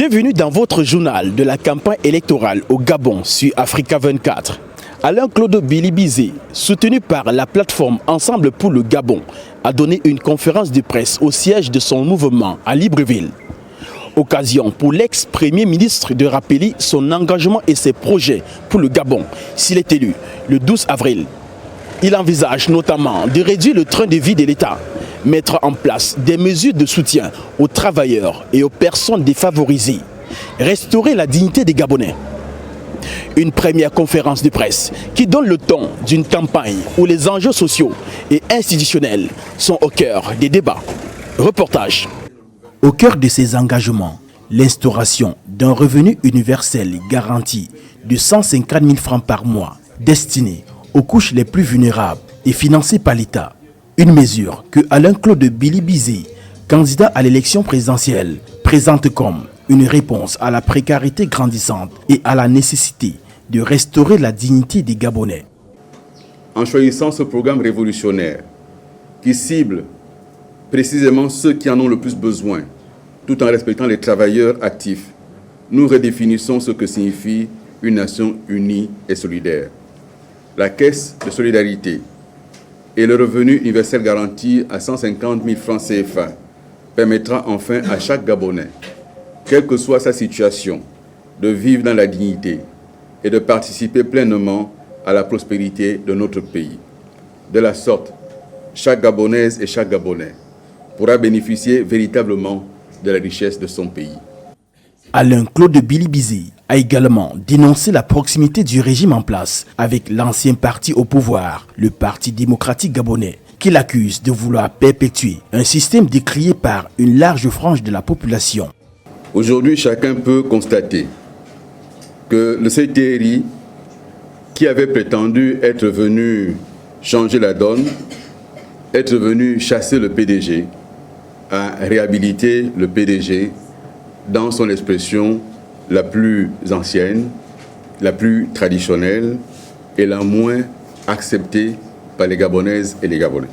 Bienvenue dans votre journal de la campagne électorale au Gabon sur Africa 24. Alain-Claude Billy-Bizé, soutenu par la plateforme Ensemble pour le Gabon, a donné une conférence de presse au siège de son mouvement à Libreville. Occasion pour l'ex-premier ministre de rappeler son engagement et ses projets pour le Gabon s'il est élu le 12 avril. Il envisage notamment de réduire le train de vie de l'État, mettre en place des mesures de soutien aux travailleurs et aux personnes défavorisées, restaurer la dignité des Gabonais. Une première conférence de presse qui donne le ton d'une campagne où les enjeux sociaux et institutionnels sont au cœur des débats. Reportage. Au cœur de ces engagements, l'instauration d'un revenu universel garanti de 150 000 francs par mois destiné aux couches les plus vulnérables et financé par l'État. Une mesure que Alain-Claude Billy-Bizé, candidat à l'élection présidentielle, présente comme une réponse à la précarité grandissante et à la nécessité de restaurer la dignité des Gabonais. En choisissant ce programme révolutionnaire qui cible précisément ceux qui en ont le plus besoin, tout en respectant les travailleurs actifs, nous redéfinissons ce que signifie une nation unie et solidaire. La caisse de solidarité et le revenu universel garanti à 150 000 francs CFA permettra enfin à chaque Gabonais, quelle que soit sa situation, de vivre dans la dignité et de participer pleinement à la prospérité de notre pays. De la sorte, chaque Gabonaise et chaque Gabonais pourra bénéficier véritablement de la richesse de son pays. Alain-Claude Billy-Bizé a également dénoncé la proximité du régime en place avec l'ancien parti au pouvoir, le Parti démocratique gabonais, qu'il accuse de vouloir perpétuer un système décrié par une large frange de la population. Aujourd'hui, chacun peut constater que le CTRI, qui avait prétendu être venu changer la donne, être venu chasser le PDG, a réhabilité le PDG dans son expression la plus ancienne, la plus traditionnelle et la moins acceptée par les Gabonaises et les Gabonais.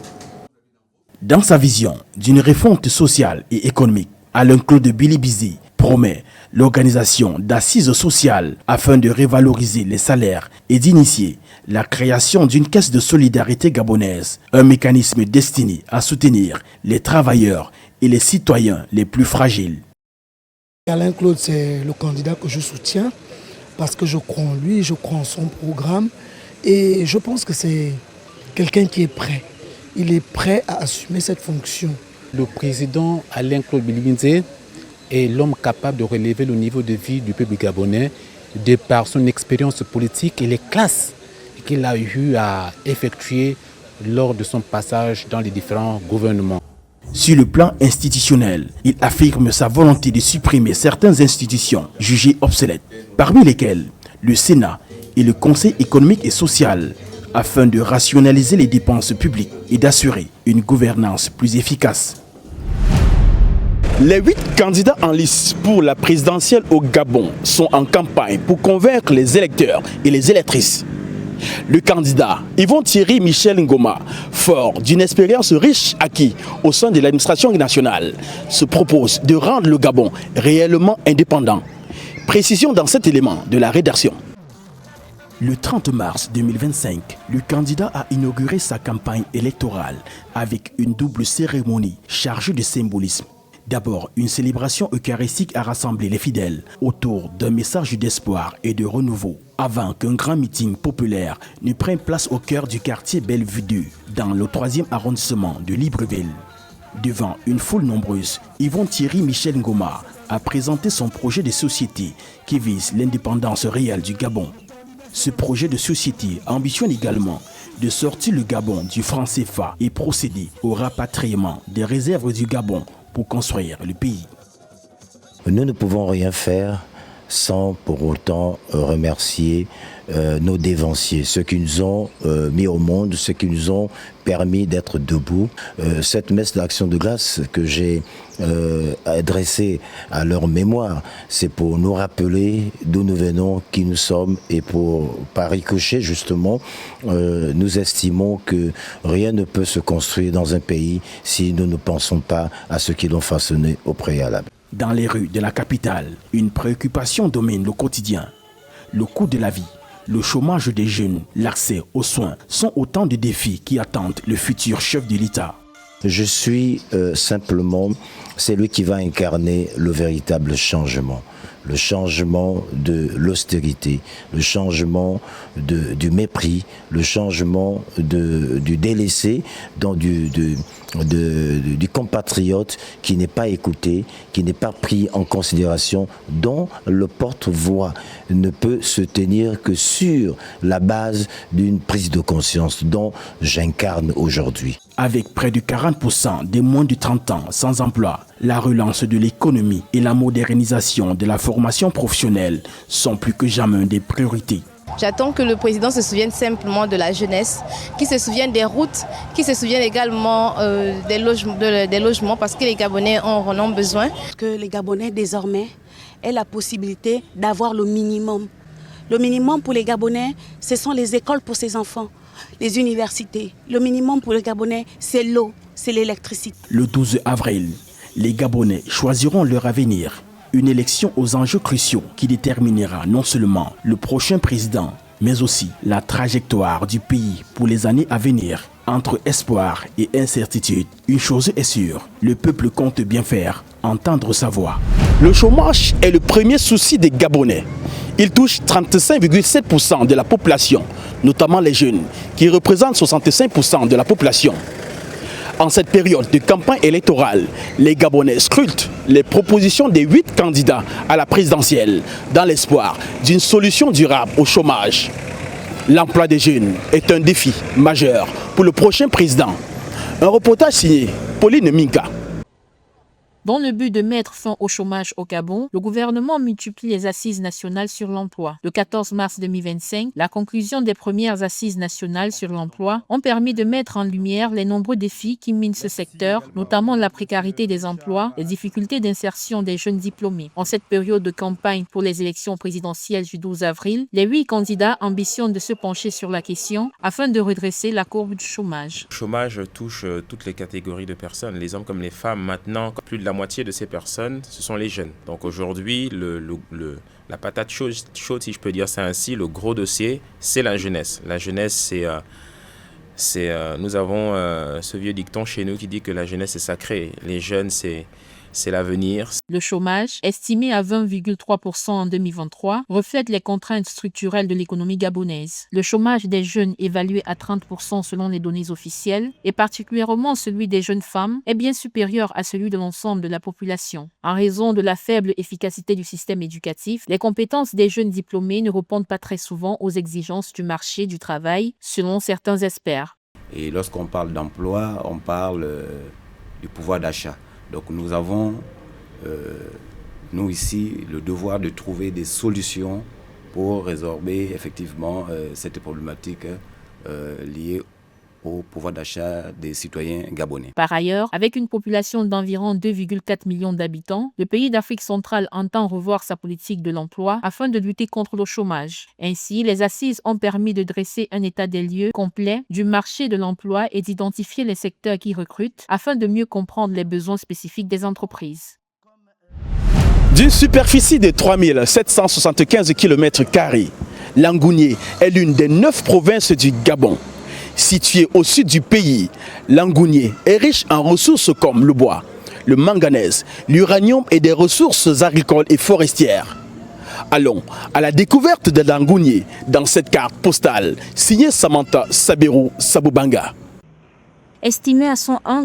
Dans sa vision d'une refonte sociale et économique, Alain-Claude Billy-Bizé promet l'organisation d'assises sociales afin de revaloriser les salaires et d'initier la création d'une caisse de solidarité gabonaise, un mécanisme destiné à soutenir les travailleurs et les citoyens les plus fragiles. Alain-Claude, c'est le candidat que je soutiens parce que je crois en lui, je crois en son programme et je pense que c'est quelqu'un qui est prêt. Il est prêt à assumer cette fonction. Le président Alain-Claude Billy-Bizé est l'homme capable de relever le niveau de vie du peuple gabonais de par son expérience politique et les classes qu'il a eu à effectuer lors de son passage dans les différents gouvernements. Sur le plan institutionnel, il affirme sa volonté de supprimer certaines institutions jugées obsolètes, parmi lesquelles le Sénat et le Conseil économique et social, afin de rationaliser les dépenses publiques et d'assurer une gouvernance plus efficace. Les 8 candidats en lice pour la présidentielle au Gabon sont en campagne pour convaincre les électeurs et les électrices. Le candidat Yvon Thierry Michel Ngoma, fort d'une expérience riche acquise au sein de l'administration nationale, se propose de rendre le Gabon réellement indépendant. Précision dans cet élément de la rédaction. Le 30 mars 2025, le candidat a inauguré sa campagne électorale avec une double cérémonie chargée de symbolisme. D'abord, une célébration eucharistique a rassemblé les fidèles autour d'un message d'espoir et de renouveau, avant qu'un grand meeting populaire ne prenne place au cœur du quartier Belvedere, dans le 3e arrondissement de Libreville. Devant une foule nombreuse, Yvon Thierry Michel Ngoma a présenté son projet de société qui vise l'indépendance réelle du Gabon. Ce projet de société ambitionne également de sortir le Gabon du franc CFA et procéder au rapatriement des réserves du Gabon pour construire le pays. Nous ne pouvons rien faire sans pour autant remercier nos dévanciers, ceux qui nous ont mis au monde, ceux qui nous ont permis d'être debout. Cette messe d'action de grâce que j'ai adressée à leur mémoire, c'est pour nous rappeler d'où nous venons, qui nous sommes, et pour, par ricochet justement, nous estimons que rien ne peut se construire dans un pays si nous ne pensons pas à ceux qui l'ont façonné au préalable. Dans les rues de la capitale, une préoccupation domine le quotidien. Le coût de la vie, le chômage des jeunes, l'accès aux soins sont autant de défis qui attendent le futur chef de l'État. Je suis simplement celui qui va incarner le véritable changement. Le changement de l'austérité, le changement du mépris, le changement du délaissé, du compatriote qui n'est pas écouté, qui n'est pas pris en considération, dont le porte-voix ne peut se tenir que sur la base d'une prise de conscience dont j'incarne aujourd'hui. Avec près de 40% des moins de 30 ans sans emploi, la relance de l'économie et la modernisation de la formation professionnelle sont plus que jamais des priorités. J'attends que le président se souvienne simplement de la jeunesse, qu'il se souvienne des routes, qu'il se souvienne également des logements parce que les Gabonais en ont besoin. Que les Gabonais désormais aient la possibilité d'avoir le minimum. Le minimum pour les Gabonais, ce sont les écoles pour ces enfants, les universités. Le minimum pour les Gabonais, c'est l'eau, c'est l'électricité. Le 12 avril, les Gabonais choisiront leur avenir. Une élection aux enjeux cruciaux qui déterminera non seulement le prochain président, mais aussi la trajectoire du pays pour les années à venir. Entre espoir et incertitude, une chose est sûre, le peuple compte bien faire entendre sa voix. Le chômage est le premier souci des Gabonais. Il touche 35,7% de la population, notamment les jeunes, qui représentent 65% de la population. En cette période de campagne électorale, les Gabonais scrutent les propositions des 8 candidats à la présidentielle dans l'espoir d'une solution durable au chômage. L'emploi des jeunes est un défi majeur pour le prochain président. Un reportage signé Pauline Minka. Dans le but de mettre fin au chômage au Gabon, le gouvernement multiplie les assises nationales sur l'emploi. Le 14 mars 2025, la conclusion des premières assises nationales sur l'emploi ont permis de mettre en lumière les nombreux défis qui minent ce secteur, notamment la précarité des emplois, les difficultés d'insertion des jeunes diplômés. En cette période de campagne pour les élections présidentielles du 12 avril, les 8 candidats ambitionnent de se pencher sur la question afin de redresser la courbe du chômage. Le chômage touche toutes les catégories de personnes, les hommes comme les femmes. Maintenant, plus de la moitié de ces personnes, ce sont les jeunes. Donc aujourd'hui, la patate chaude, si je peux dire ça ainsi, le gros dossier, c'est la jeunesse. La jeunesse, nous avons ce vieux dicton chez nous qui dit que la jeunesse est sacrée. Les jeunes, c'est l'avenir. Le chômage, estimé à 20,3% en 2023, reflète les contraintes structurelles de l'économie gabonaise. Le chômage des jeunes, évalué à 30% selon les données officielles, et particulièrement celui des jeunes femmes, est bien supérieur à celui de l'ensemble de la population. En raison de la faible efficacité du système éducatif, les compétences des jeunes diplômés ne répondent pas très souvent aux exigences du marché du travail, selon certains experts. Et lorsqu'on parle d'emploi, on parle du pouvoir d'achat. Donc nous avons, nous ici, le devoir de trouver des solutions pour résorber effectivement cette problématique liée au pouvoir d'achat des citoyens gabonais. Par ailleurs, avec une population d'environ 2,4 millions d'habitants, le pays d'Afrique centrale entend revoir sa politique de l'emploi afin de lutter contre le chômage. Ainsi, les assises ont permis de dresser un état des lieux complet du marché de l'emploi et d'identifier les secteurs qui recrutent afin de mieux comprendre les besoins spécifiques des entreprises. D'une superficie de 3775 km², Langounié est l'une des 9 provinces du Gabon. Située au sud du pays, Langounié est riche en ressources comme le bois, le manganèse, l'uranium et des ressources agricoles et forestières. Allons à la découverte de Langounié dans cette carte postale signée Samantha Sabirou Sabubanga. Estimée à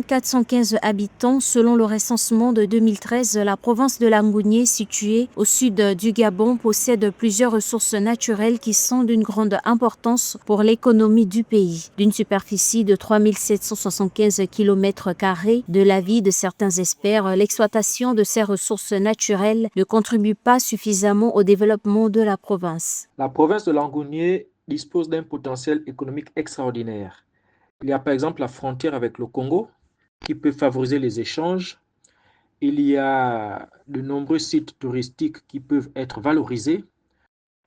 415 habitants selon le recensement de 2013, la province de Langounié, située au sud du Gabon, possède plusieurs ressources naturelles qui sont d'une grande importance pour l'économie du pays. D'une superficie de 3775 km², de l'avis de certains experts, l'exploitation de ces ressources naturelles ne contribue pas suffisamment au développement de la province. La province de Langounié dispose d'un potentiel économique extraordinaire. Il y a par exemple la frontière avec le Congo qui peut favoriser les échanges. Il y a de nombreux sites touristiques qui peuvent être valorisés.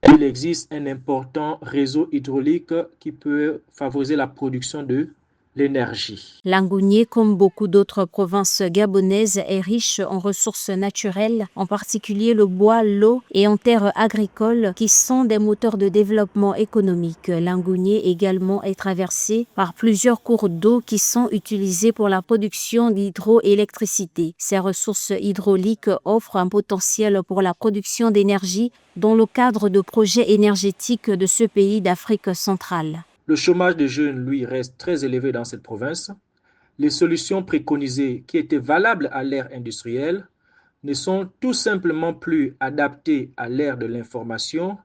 Il existe un important réseau hydraulique qui peut favoriser la production de l'énergie. Langounier, comme beaucoup d'autres provinces gabonaises, est riche en ressources naturelles, en particulier le bois, l'eau et en terres agricoles qui sont des moteurs de développement économique. Langounier également est traversé par plusieurs cours d'eau qui sont utilisés pour la production d'hydroélectricité. Ces ressources hydrauliques offrent un potentiel pour la production d'énergie dans le cadre de projets énergétiques de ce pays d'Afrique centrale. Le chômage des jeunes, lui, reste très élevé dans cette province. Les solutions préconisées qui étaient valables à l'ère industrielle ne sont tout simplement plus adaptées à l'ère de l'information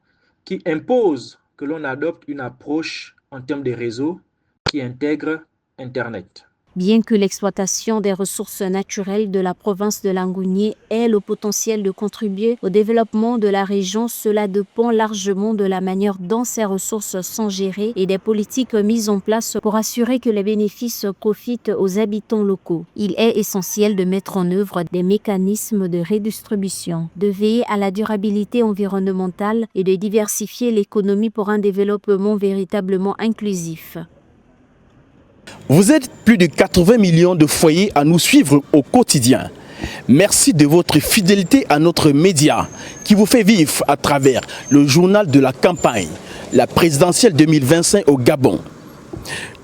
qui impose que l'on adopte une approche en termes de réseaux qui intègre Internet. Bien que l'exploitation des ressources naturelles de la province de Langounier ait le potentiel de contribuer au développement de la région, cela dépend largement de la manière dont ces ressources sont gérées et des politiques mises en place pour assurer que les bénéfices profitent aux habitants locaux. Il est essentiel de mettre en œuvre des mécanismes de redistribution, de veiller à la durabilité environnementale et de diversifier l'économie pour un développement véritablement inclusif. Vous êtes plus de 80 millions de foyers à nous suivre au quotidien. Merci de votre fidélité à notre média qui vous fait vivre à travers le journal de la campagne, la présidentielle 2025 au Gabon.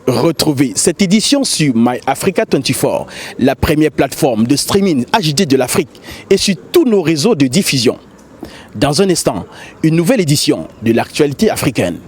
Retrouvez cette édition sur MyAfrica24, la première plateforme de streaming HD de l'Afrique et sur tous nos réseaux de diffusion. Dans un instant, une nouvelle édition de l'actualité africaine.